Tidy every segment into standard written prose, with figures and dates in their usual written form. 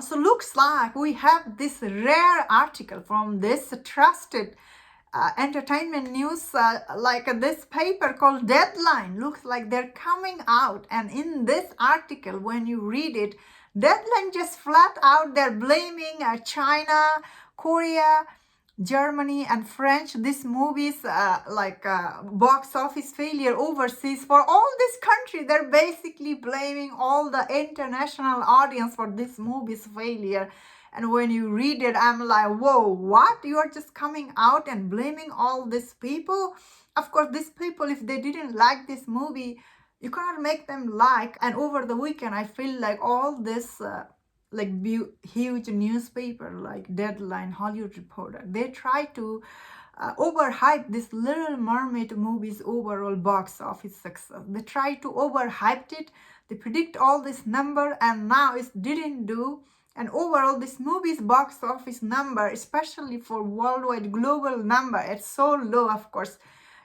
So looks like we have this rare article from this trusted entertainment news, like this paper called Deadline. Looks like they're coming out, and in this article, when you read it, Deadline just flat out they're blaming China, Korea, Germany and French, this movie's box office failure overseas. For all this country, they're basically blaming all the international audience for this movie's failure. And when you read it, I'm like, whoa, what? You are just coming out and blaming all these people? Of course, these people, if they didn't like this movie, you cannot make them like. And over the weekend, I feel like all this huge newspaper like Deadline, Hollywood Reporter, they try to overhype this Little Mermaid movie's overall box office success. They try to overhype it. They predict all this number, and now it didn't do. And overall, this movie's box office number, especially for worldwide global number, it's so low. Of course,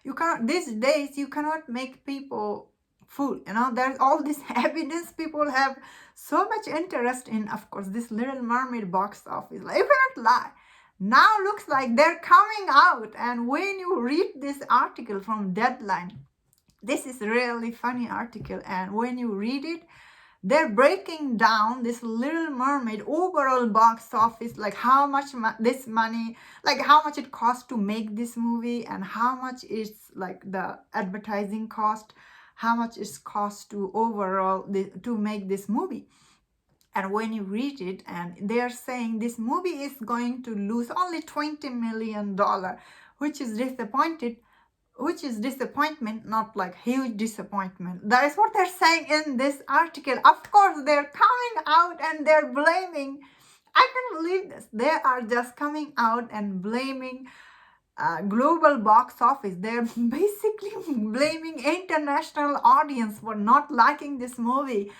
you cannot these days. You cannot make people fool. There's all this evidence. People have so much interest in, of course, this Little Mermaid box office. Like, you cannot lie. Now looks like they're coming out, and when you read this article from Deadline, this is really funny article, and when you read it, they're breaking down this Little Mermaid overall box office, like how much this money, like how much it costs to make this movie, and how much is like the advertising cost, how much it costs to overall to make this movie. And when you read it, and they're saying this movie is going to lose only $20 million, which is disappointment, not like huge disappointment. That is what they're saying in this article. Of course, they're coming out and they're blaming. I can't believe this. They are just coming out and blaming global box office. They're basically blaming international audience for not liking this movie,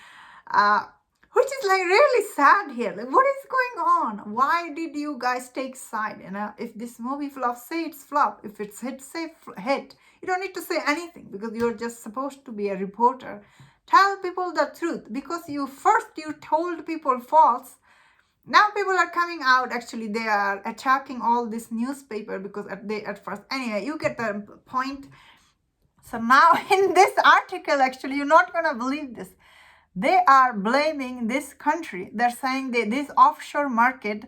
which is like really sad here. Like, what is going on? Why did you guys take side? If this movie flops, say it's flop. If it's hit, say hit. You don't need to say anything, because you're just supposed to be a reporter. Tell people the truth, because you told people false. Now people are coming out. Actually, they are attacking all this newspaper because at first. Anyway, you get the point. So now in this article, actually, you're not gonna believe this. They are blaming this country. They're saying that this offshore market,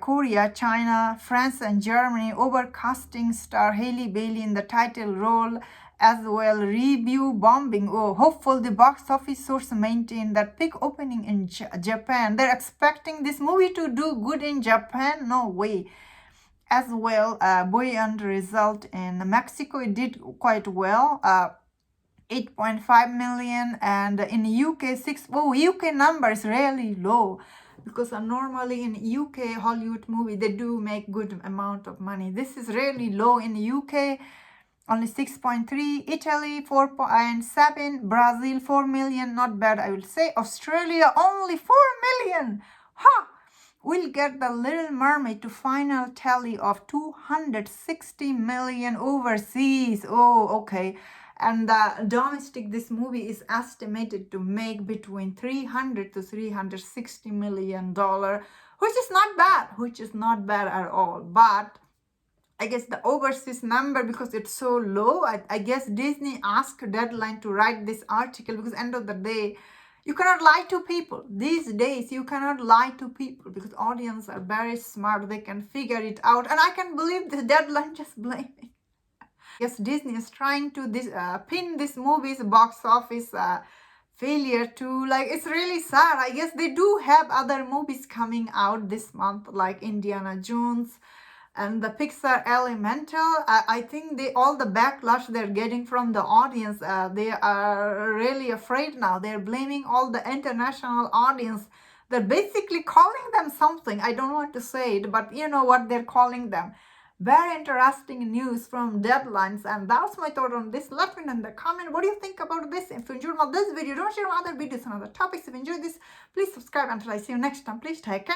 Korea, China, France, and Germany, overcasting star Hailey Bailey in the title role, as well review bombing. Oh, hopeful the box office source maintain that peak opening in Japan. They're expecting this movie to do good in Japan? No way. As well, buoyant result in Mexico. It did quite well. 8.5 million, and in UK UK number is really low, because normally in UK Hollywood movie they do make good amount of money. This is really low in UK, only 6.3, Italy 4.7, Brazil 4 million, not bad I will say. Australia only 4 million. We'll get the Little Mermaid to final tally of 260 million overseas. Oh, okay. And the domestic, this movie is estimated to make between 300 to 360 million dollar, which is not bad at all. But I guess the overseas number, because it's so low, I guess Disney asked Deadline to write this article, because end of the day, you cannot lie to people. These days, you cannot lie to people, because audience are very smart. They can figure it out. And I can believe the Deadline just blaming. Yes, Disney is trying to pin this movie's box office failure to, like, it's really sad. I guess they do have other movies coming out this month, like Indiana Jones and the Pixar Elemental. I think all the backlash they're getting from the audience, they are really afraid now. They're blaming all the international audience. They're basically calling them something. I don't want to say it, but you know what they're calling them. Very interesting news from Deadlines, and that's my thought on this. Let me know in the comment what do you think about this. If you enjoyed this video, don't share other videos on other topics. If you enjoyed this, please subscribe. Until I see you next time, please take care.